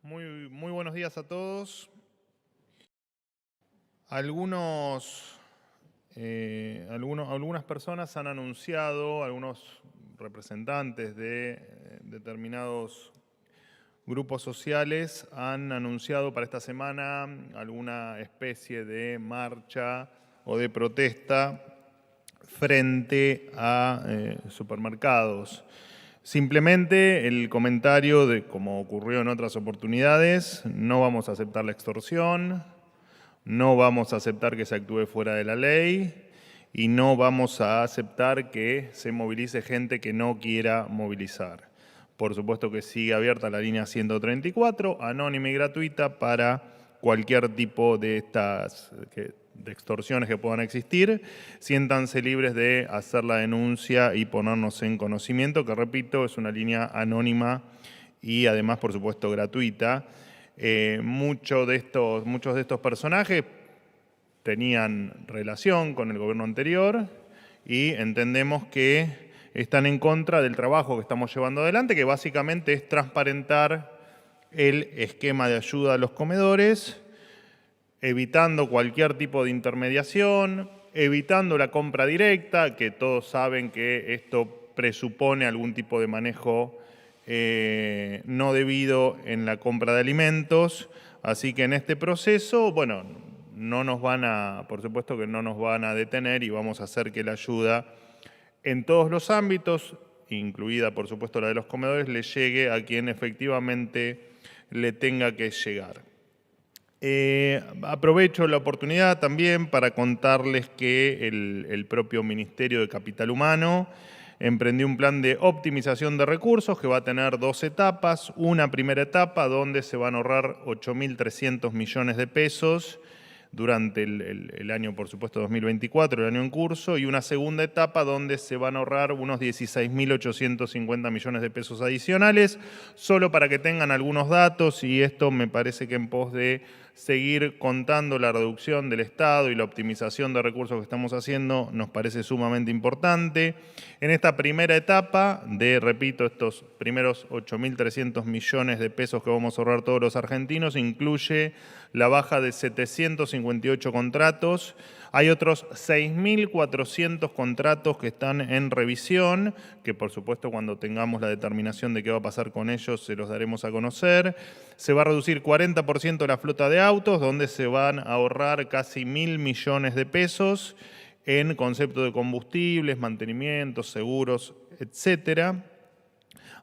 Muy buenos días a todos. Algunas personas han anunciado, algunos representantes de determinados grupos sociales han anunciado para esta semana alguna especie de marcha o de protesta frente a supermercados. Simplemente el comentario de, como ocurrió en otras oportunidades, no vamos a aceptar la extorsión, no vamos a aceptar que se actúe fuera de la ley y no vamos a aceptar que se movilice gente que no quiera movilizar. Por supuesto que sigue abierta la línea 134, anónima y gratuita para cualquier tipo de estas de extorsiones que puedan existir. Siéntanse libres de hacer la denuncia y ponernos en conocimiento, que repito, es una línea anónima y además, por supuesto, gratuita. Muchos de estos personajes tenían relación con el gobierno anterior y entendemos que están en contra del trabajo que estamos llevando adelante, que básicamente es transparentar el esquema de ayuda a los comedores, evitando cualquier tipo de intermediación, evitando la compra directa, que todos saben que esto presupone algún tipo de manejo no debido en la compra de alimentos. Así que en este proceso, bueno, por supuesto que no nos van a detener y vamos a hacer que la ayuda en todos los ámbitos, incluida por supuesto la de los comedores, le llegue a quien efectivamente le tenga que llegar. Aprovecho la oportunidad también para contarles que el propio Ministerio de Capital Humano emprendió un plan de optimización de recursos que va a tener 2 etapas. Una primera etapa donde se van a ahorrar 8.300 millones de pesos durante el año, por supuesto, 2024, el año en curso, y una segunda etapa donde se van a ahorrar unos 16.850 millones de pesos adicionales, solo para que tengan algunos datos, y esto me parece que en pos de seguir contando la reducción del Estado y la optimización de recursos que estamos haciendo, nos parece sumamente importante. En esta primera etapa repito, estos primeros 8.300 millones de pesos que vamos a ahorrar todos los argentinos, incluye la baja de 758 contratos. Hay otros 6.400 contratos que están en revisión, que por supuesto cuando tengamos la determinación de qué va a pasar con ellos se los daremos a conocer. Se va a reducir 40% la flota de autos, donde se van a ahorrar casi 1.000 millones de pesos en concepto de combustibles, mantenimientos, seguros, etcétera.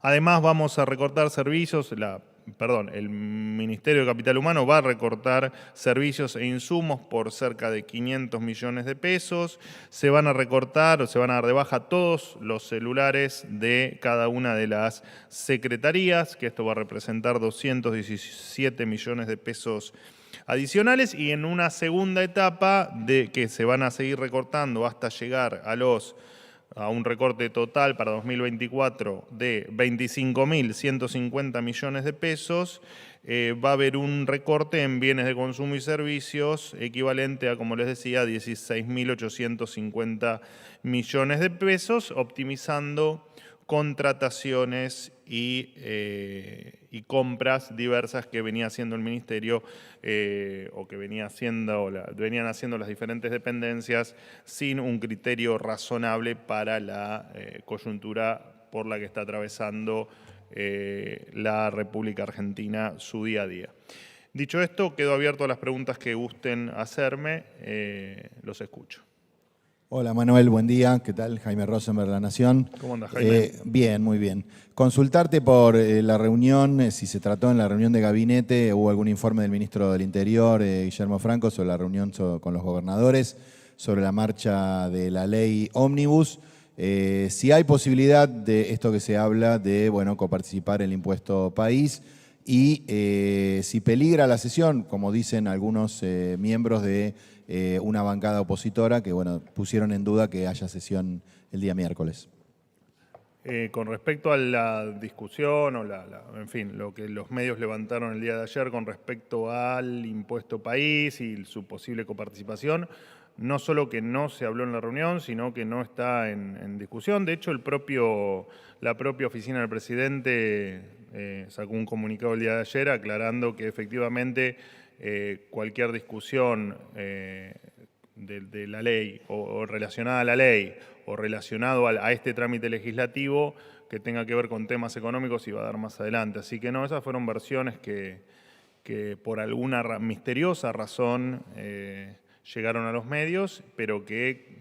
Además vamos a recortar servicios, el Ministerio de Capital Humano va a recortar servicios e insumos por cerca de 500 millones de pesos. Se van a recortar o se van a dar de baja todos los celulares de cada una de las secretarías, que esto va a representar 217 millones de pesos adicionales, y en una segunda etapa que se van a seguir recortando hasta llegar a un recorte total para 2024 de 25.150 millones de pesos, va a haber un recorte en bienes de consumo y servicios equivalente a, como les decía, 16.850 millones de pesos, optimizando contrataciones y compras diversas que venía haciendo el Ministerio o que venían haciendo las diferentes dependencias sin un criterio razonable para la coyuntura por la que está atravesando la República Argentina su día a día. Dicho esto, quedo abierto a las preguntas que gusten hacerme. Los escucho. Hola Manuel, buen día. ¿Qué tal? Jaime Rosenberg, La Nación. ¿Cómo andas, Jaime? Bien, muy bien. Consultarte por la reunión, si se trató en la reunión de gabinete, hubo algún informe del ministro del Interior, Guillermo Franco, sobre la reunión con los gobernadores, sobre la marcha de la ley Ómnibus. Si hay posibilidad de esto que se habla de, coparticipar el impuesto país y si peligra la sesión, como dicen algunos miembros de una bancada opositora que pusieron en duda que haya sesión el día miércoles. Con respecto a la discusión en fin, lo que los medios levantaron el día de ayer con respecto al impuesto país y su posible coparticipación, no solo que no se habló en la reunión, sino que no está en discusión. De hecho, la propia oficina del presidente sacó un comunicado el día de ayer aclarando que efectivamente cualquier discusión de la ley o relacionada a la ley o relacionado a este trámite legislativo que tenga que ver con temas económicos iba a dar más adelante. Así que no, esas fueron versiones que por alguna misteriosa razón llegaron a los medios, pero que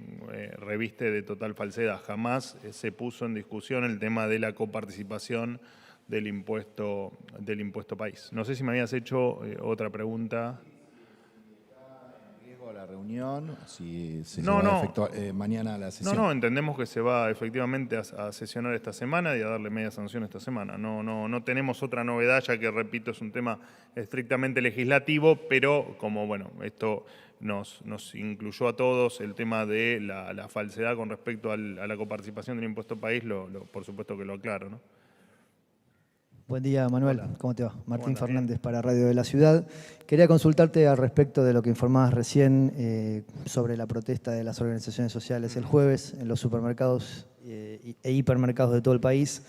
reviste de total falsedad. Jamás se puso en discusión el tema de la coparticipación del impuesto país. No sé si me habías hecho otra pregunta. La reunión, si se No, va a no. efectuar mañana la sesión. No, entendemos que se va efectivamente a sesionar esta semana y a darle media sanción esta semana. No tenemos otra novedad, ya que, repito, es un tema estrictamente legislativo, pero como, bueno, esto nos incluyó a todos el tema de la falsedad con respecto a la coparticipación del impuesto país, por supuesto que lo aclaro, ¿no? Buen día, Manuel. Hola. ¿Cómo te va? Martín andas? Fernández Bien. para Radio de la Ciudad. Quería consultarte al respecto de lo que informabas recién sobre la protesta de las organizaciones sociales el jueves en los supermercados e hipermercados de todo el país.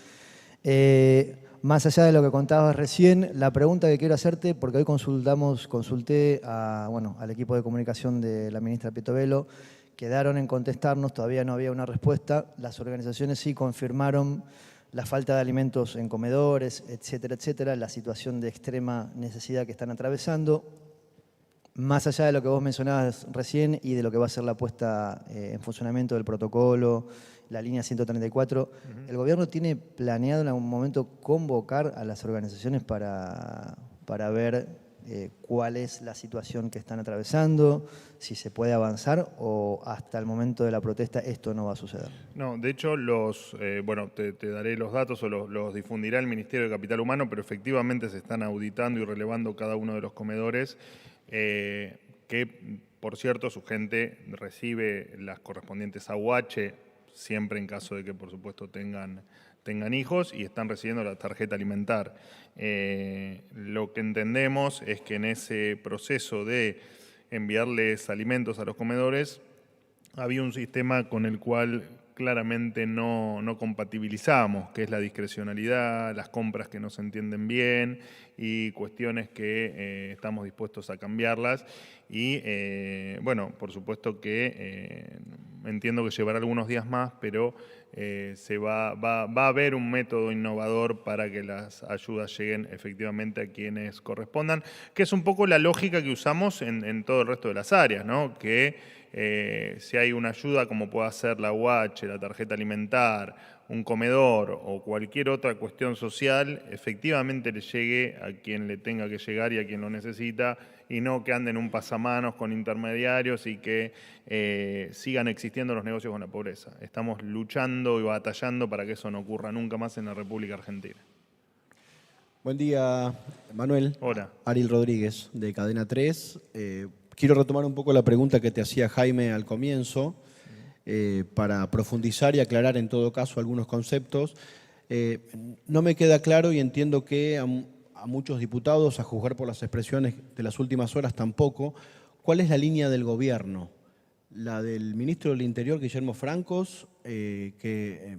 Más allá de lo que contabas recién, la pregunta que quiero hacerte, porque hoy consulté al equipo de comunicación de la ministra Pietovelo, quedaron en contestarnos, todavía no había una respuesta. Las organizaciones sí confirmaron la falta de alimentos en comedores, etcétera, etcétera, la situación de extrema necesidad que están atravesando. Más allá de lo que vos mencionabas recién y de lo que va a ser la puesta en funcionamiento del protocolo, la línea 134, ¿el gobierno tiene planeado en algún momento convocar a las organizaciones para ver cuál es la situación que están atravesando, si se puede avanzar o hasta el momento de la protesta esto no va a suceder? No, de hecho, te daré los datos o los difundirá el Ministerio de Capital Humano, pero efectivamente se están auditando y relevando cada uno de los comedores, que, por cierto, su gente recibe las correspondientes AUH, siempre en caso de que, por supuesto, tengan hijos, y están recibiendo la tarjeta alimentar. Lo que entendemos es que en ese proceso de enviarles alimentos a los comedores había un sistema con el cual claramente no compatibilizamos, que es la discrecionalidad, las compras que no se entienden bien y cuestiones que estamos dispuestos a cambiarlas. Y por supuesto que entiendo que llevará algunos días más, pero va a haber un método innovador para que las ayudas lleguen efectivamente a quienes correspondan, que es un poco la lógica que usamos en todo el resto de las áreas, ¿no? Que si hay una ayuda como pueda ser la UH, la tarjeta alimentar, un comedor o cualquier otra cuestión social, efectivamente le llegue a quien le tenga que llegar y a quien lo necesita, y no que anden un pasamanos con intermediarios y que sigan existiendo los negocios con la pobreza. Estamos luchando y batallando para que eso no ocurra nunca más en la República Argentina. Buen día, Manuel. Hola. Ariel Rodríguez, de Cadena 3. Quiero retomar un poco la pregunta que te hacía Jaime al comienzo, para profundizar y aclarar en todo caso algunos conceptos. No me queda claro y entiendo que a muchos diputados, a juzgar por las expresiones de las últimas horas tampoco, ¿cuál es la línea del gobierno? La del ministro del Interior, Guillermo Francos, que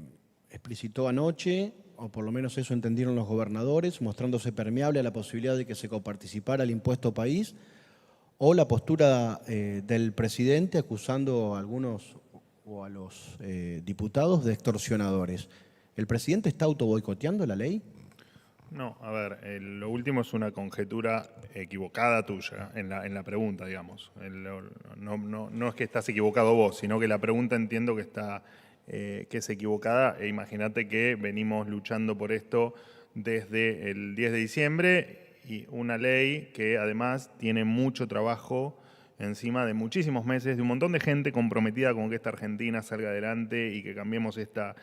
explicitó anoche, o por lo menos eso entendieron los gobernadores, mostrándose permeable a la posibilidad de que se coparticipara el impuesto país, o la postura del presidente acusando a algunos o a los diputados de extorsionadores. ¿El presidente está autoboicoteando la ley? No, a ver, lo último es una conjetura equivocada tuya en la pregunta, digamos. No es que estás equivocado vos, sino que la pregunta entiendo que es equivocada. E imagínate que venimos luchando por esto desde el 10 de diciembre y una ley que además tiene mucho trabajo encima de muchísimos meses, de un montón de gente comprometida con que esta Argentina salga adelante y que cambiemos esta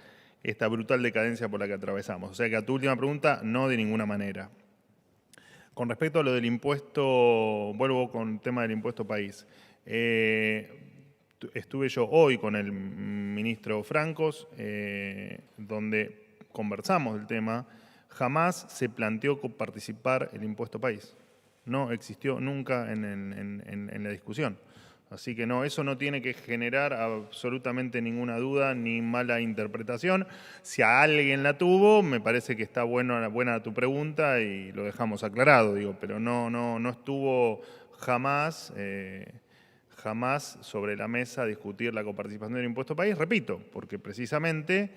brutal decadencia por la que atravesamos. O sea que a tu última pregunta, no de ninguna manera. Con respecto a lo del impuesto, vuelvo con el tema del impuesto país. Estuve yo hoy con el ministro Francos, donde conversamos del tema. Jamás se planteó participar el impuesto país. No existió nunca en la discusión. Así que no, eso no tiene que generar absolutamente ninguna duda ni mala interpretación. Si a alguien la tuvo, me parece que está buena tu pregunta y lo dejamos aclarado, digo, pero no estuvo jamás sobre la mesa discutir la coparticipación del impuesto país, repito, porque precisamente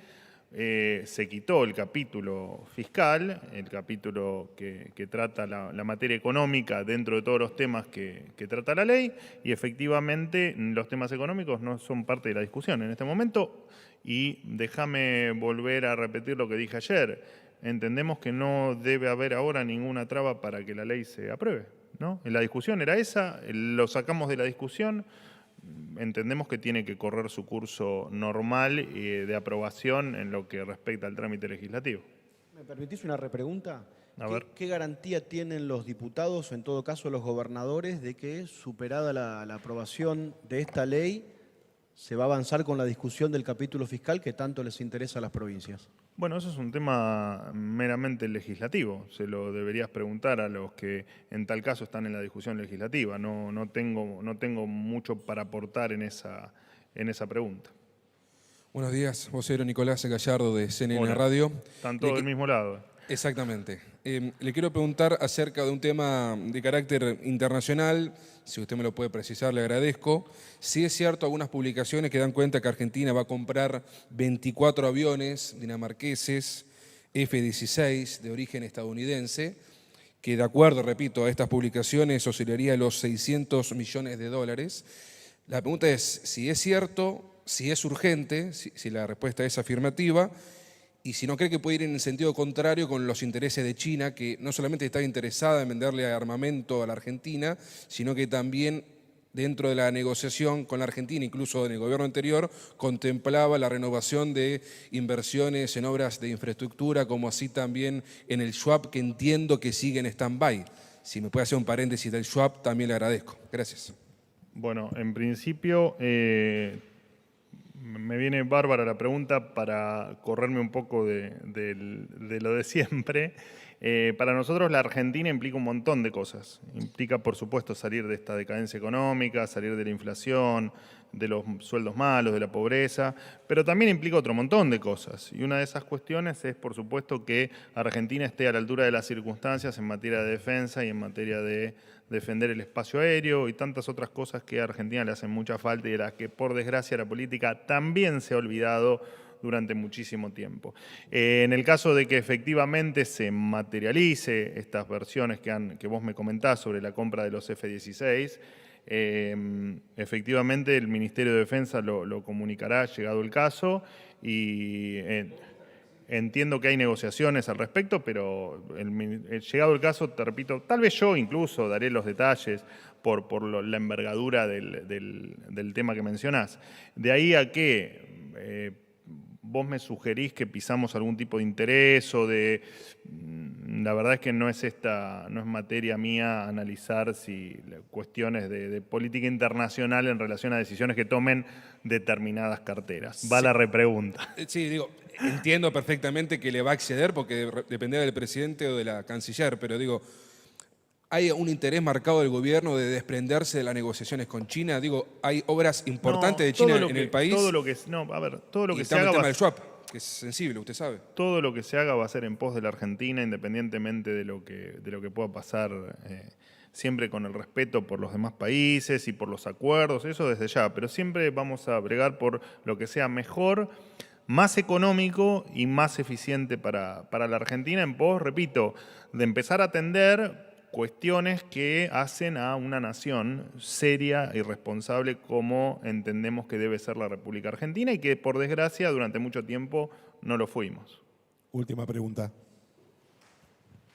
se quitó el capítulo fiscal, el capítulo que trata la materia económica dentro de todos los temas que trata la ley, y efectivamente los temas económicos no son parte de la discusión en este momento. Y déjame volver a repetir lo que dije ayer. Entendemos que no debe haber ahora ninguna traba para que la ley se apruebe, ¿no? La discusión era esa, lo sacamos de la discusión. Entendemos que tiene que correr su curso normal de aprobación en lo que respecta al trámite legislativo. ¿Me permitís una repregunta? A ver. ¿Qué garantía tienen los diputados, o en todo caso los gobernadores, de que superada la aprobación de esta ley se va a avanzar con la discusión del capítulo fiscal que tanto les interesa a las provincias? Bueno, eso es un tema meramente legislativo. Se lo deberías preguntar a los que en tal caso están en la discusión legislativa. No tengo mucho para aportar en esa pregunta. Buenos días, vocero Nicolás Gallardo de CNN Hola. Radio. Están todos del mismo lado. Exactamente. Le quiero preguntar acerca de un tema de carácter internacional, si usted me lo puede precisar, le agradezco. Si es cierto, algunas publicaciones que dan cuenta que Argentina va a comprar 24 aviones dinamarqueses F-16 de origen estadounidense, que de acuerdo, repito, a estas publicaciones oscilaría los $600 millones. La pregunta es si es cierto, si es urgente, si la respuesta es afirmativa, y si no cree que puede ir en el sentido contrario con los intereses de China, que no solamente está interesada en venderle armamento a la Argentina, sino que también dentro de la negociación con la Argentina, incluso en el gobierno anterior, contemplaba la renovación de inversiones en obras de infraestructura, como así también en el SWAP, que entiendo que sigue en stand-by. Si me puede hacer un paréntesis del SWAP, también le agradezco. Gracias. Bueno, en principio me viene bárbara la pregunta para correrme un poco de lo de siempre. Para nosotros la Argentina implica un montón de cosas. Implica, por supuesto, salir de esta decadencia económica, salir de la inflación, de los sueldos malos, de la pobreza, pero también implica otro montón de cosas. Y una de esas cuestiones es, por supuesto, que Argentina esté a la altura de las circunstancias en materia de defensa y en materia de defender el espacio aéreo y tantas otras cosas que a Argentina le hacen mucha falta y de las que, por desgracia, la política también se ha olvidado durante muchísimo tiempo. En el caso de que efectivamente se materialice estas versiones que vos me comentás sobre la compra de los F-16, efectivamente el Ministerio de Defensa lo comunicará llegado el caso y entiendo que hay negociaciones al respecto, pero llegado el caso, te repito, tal vez yo incluso daré los detalles por la envergadura del tema que mencionás. De ahí a que vos me sugerís que pisamos algún tipo de interés o de... La verdad es que no es materia mía analizar cuestiones de política internacional en relación a decisiones que tomen determinadas carteras. Va la repregunta. Sí, digo, entiendo perfectamente que le va a acceder porque dependerá del presidente o de la canciller, pero digo, ¿hay un interés marcado del gobierno de desprenderse de las negociaciones con China? Digo, ¿hay obras importantes de China en el país? Todo lo que se haga... el tema del swap, que es sensible, usted sabe. Todo lo que se haga va a ser en pos de la Argentina, independientemente de lo que pueda pasar, siempre con el respeto por los demás países y por los acuerdos, eso desde ya, pero siempre vamos a bregar por lo que sea mejor, más económico y más eficiente para la Argentina en pos, repito, de empezar a atender cuestiones que hacen a una nación seria y responsable como entendemos que debe ser la República Argentina y que, por desgracia, durante mucho tiempo no lo fuimos. Última pregunta.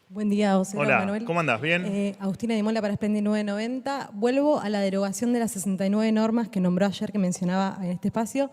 Buen día, vocero Hola, Manuel. ¿cómo andás? ¿Bien? Agustina Di Mola para Splendid 990. Vuelvo a la derogación de las 69 normas que nombró ayer, que mencionaba en este espacio.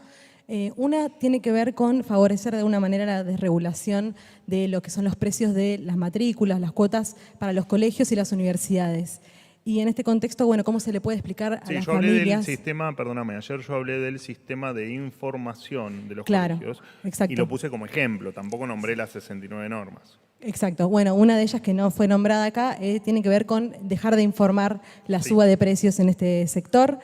Una tiene que ver con favorecer de alguna manera la desregulación de lo que son los precios de las matrículas, las cuotas para los colegios y las universidades. Y en este contexto, bueno, ¿cómo se le puede explicar a las yo hablé familias? del sistema, perdóname, ayer yo hablé del sistema de información de los Claro, colegios exacto. y lo puse como ejemplo, tampoco nombré las 69 normas. Exacto. Bueno, una de ellas que no fue nombrada acá tiene que ver con dejar de informar la suba de precios en este sector.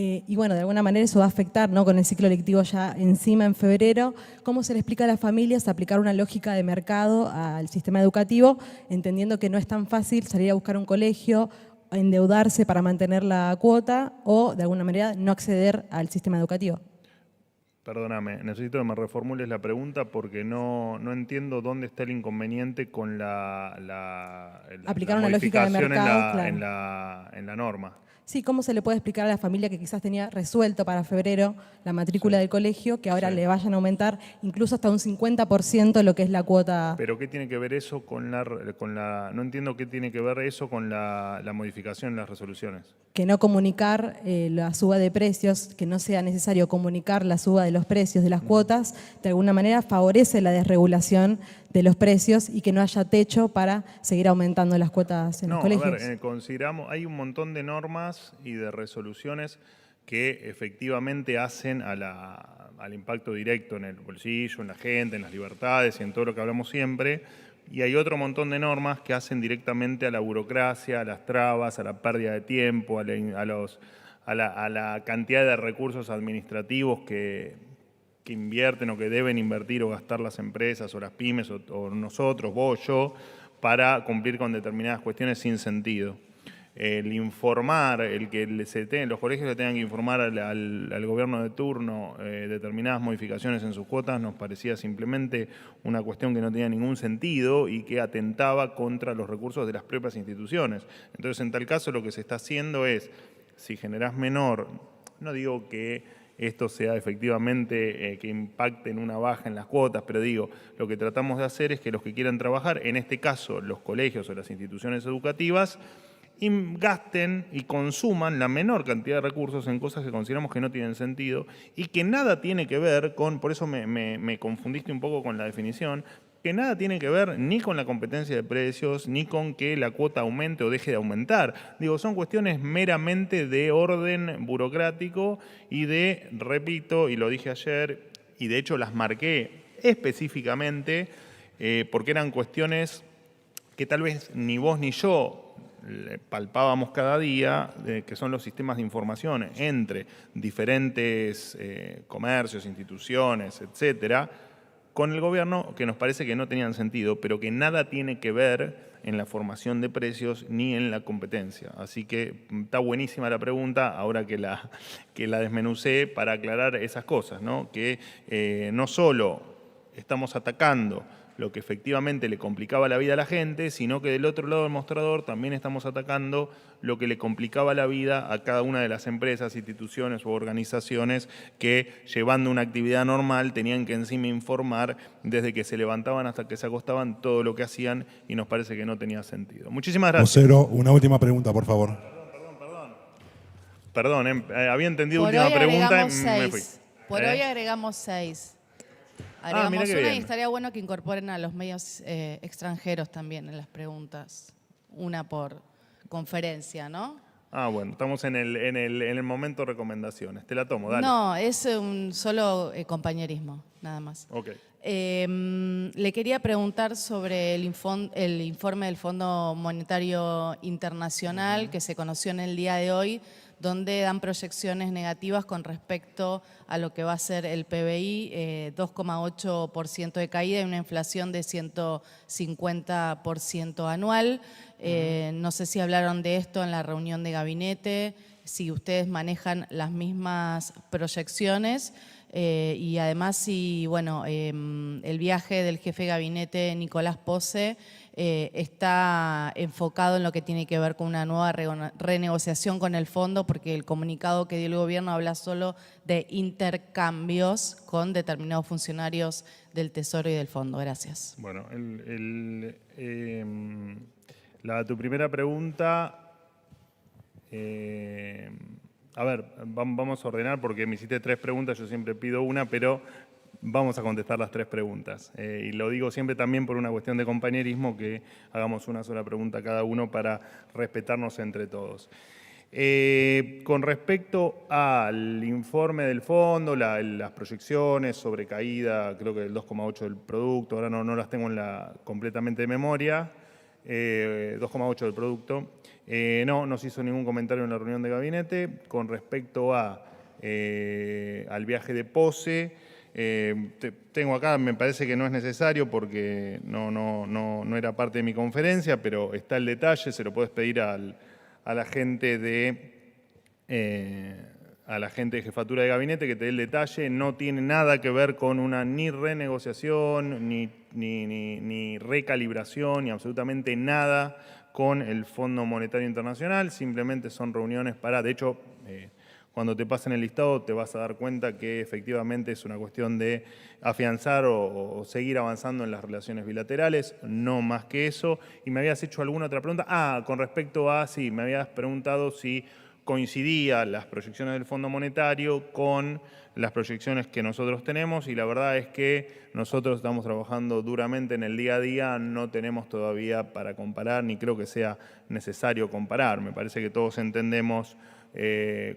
y bueno, de alguna manera eso va a afectar, ¿no? Con el ciclo lectivo ya encima en febrero. ¿Cómo se le explica a las familias aplicar una lógica de mercado al sistema educativo, entendiendo que no es tan fácil salir a buscar un colegio, endeudarse para mantener la cuota o de alguna manera no acceder al sistema educativo? Perdóname, necesito que me reformules la pregunta porque no entiendo dónde está el inconveniente con Aplicar la una lógica de modificación mercado, claro. en la norma. Sí, ¿cómo se le puede explicar a la familia que quizás tenía resuelto para febrero la matrícula del colegio, que ahora Sí. le vayan a aumentar incluso hasta un 50% lo que es la cuota? Pero ¿qué tiene que ver eso con no entiendo qué tiene que ver eso con la modificación en las resoluciones? Que no comunicar la suba de precios, que no sea necesario comunicar la suba de los precios de las cuotas, de alguna manera favorece la desregulación de los precios y que no haya techo para seguir aumentando las cuotas en los colegios. A ver, consideramos, hay un montón de normas y de resoluciones que efectivamente hacen al impacto directo en el bolsillo, en la gente, en las libertades y en todo lo que hablamos siempre. Y hay otro montón de normas que hacen directamente a la burocracia, a las trabas, a la pérdida de tiempo, a la cantidad de recursos administrativos que invierten o que deben invertir o gastar las empresas o las pymes o nosotros, vos, yo, para cumplir con determinadas cuestiones sin sentido. El informar, los colegios le tengan que informar al gobierno de turno determinadas modificaciones en sus cuotas nos parecía simplemente una cuestión que no tenía ningún sentido y que atentaba contra los recursos de las propias instituciones. Entonces, en tal caso, lo que se está haciendo es, si generás menor, no digo que esto sea efectivamente que impacte en una baja en las cuotas, pero digo, lo que tratamos de hacer es que los que quieran trabajar, en este caso los colegios o las instituciones educativas, gasten y consuman la menor cantidad de recursos en cosas que consideramos que no tienen sentido y que nada tiene que ver con, por eso me confundiste un poco con la definición, que nada tiene que ver ni con la competencia de precios, ni con que la cuota aumente o deje de aumentar. Digo, son cuestiones meramente de orden burocrático y de, repito, y lo dije ayer, y de hecho las marqué específicamente, porque eran cuestiones que tal vez ni vos ni yo palpábamos cada día, que son los sistemas de información entre diferentes comercios, instituciones, etcétera, con el gobierno, que nos parece que no tenían sentido, pero que nada tiene que ver en la formación de precios ni en la competencia. Así que está buenísima la pregunta, ahora que la desmenucé, para aclarar esas cosas, ¿no? Que no solo estamos atacando lo que efectivamente le complicaba la vida a la gente, sino que del otro lado del mostrador también estamos atacando lo que le complicaba la vida a cada una de las empresas, instituciones u organizaciones que, llevando una actividad normal, tenían que encima informar desde que se levantaban hasta que se acostaban todo lo que hacían y nos parece que no tenía sentido. Muchísimas gracias. Vocero, una última pregunta, por favor. Perdón, había entendido Por última hoy pregunta y agregamos me fui. 6. Por hoy agregamos 6. Agregamos mirá qué una bien. y estaría bueno que incorporen a los medios extranjeros también en las preguntas. Una por conferencia, ¿no? Bueno, estamos en el momento recomendaciones. Te la tomo, dale. No, es un solo compañerismo, nada más. Ok. Le quería preguntar sobre el informe del Fondo Monetario Internacional que se conoció en el día de hoy, donde dan proyecciones negativas con respecto a lo que va a ser el PBI, 2,8% de caída y una inflación de 150% anual. No sé si hablaron de esto en la reunión de gabinete, si ustedes manejan las mismas proyecciones. Y además, si el viaje del jefe de gabinete Nicolás Posse está enfocado en lo que tiene que ver con una nueva renegociación con el fondo, porque el comunicado que dio el gobierno habla solo de intercambios con determinados funcionarios del Tesoro y del fondo. Gracias. Bueno, tu primera pregunta... A ver, vamos a ordenar porque me hiciste 3 preguntas, yo siempre pido una, pero vamos a contestar las 3 preguntas. Y lo digo siempre también por una cuestión de compañerismo, que hagamos una sola pregunta cada uno para respetarnos entre todos. Con respecto al informe del fondo, las proyecciones sobre caída, creo que del 2,8% del producto, ahora no las tengo completamente de memoria. 2,8 del producto. No se hizo ningún comentario en la reunión de gabinete. Con respecto al viaje de POSE, tengo acá, me parece que no es necesario porque no era parte de mi conferencia, pero está el detalle, se lo puedes pedir a la gente de jefatura de gabinete que te dé el detalle. No tiene nada que ver con una ni renegociación, ni recalibración, ni absolutamente nada con el Fondo Monetario Internacional. Simplemente son reuniones de hecho, cuando te pasen el listado te vas a dar cuenta que efectivamente es una cuestión de afianzar o seguir avanzando en las relaciones bilaterales, no más que eso. Y me habías hecho alguna otra pregunta. Con respecto sí, me habías preguntado si coincidían las proyecciones del Fondo Monetario con las proyecciones que nosotros tenemos, y la verdad es que nosotros estamos trabajando duramente en el día a día, no tenemos todavía para comparar, ni creo que sea necesario comparar. Me parece que todos entendemos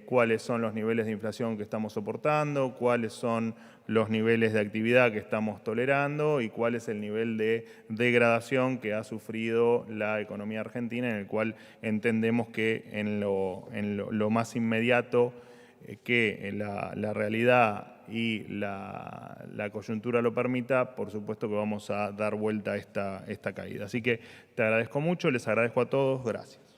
cuáles son los niveles de inflación que estamos soportando, cuáles son los niveles de actividad que estamos tolerando y cuál es el nivel de degradación que ha sufrido la economía argentina, en el cual entendemos que en lo más inmediato que la realidad y la coyuntura lo permita, por supuesto que vamos a dar vuelta a esta caída. Así que te agradezco mucho, les agradezco a todos, gracias.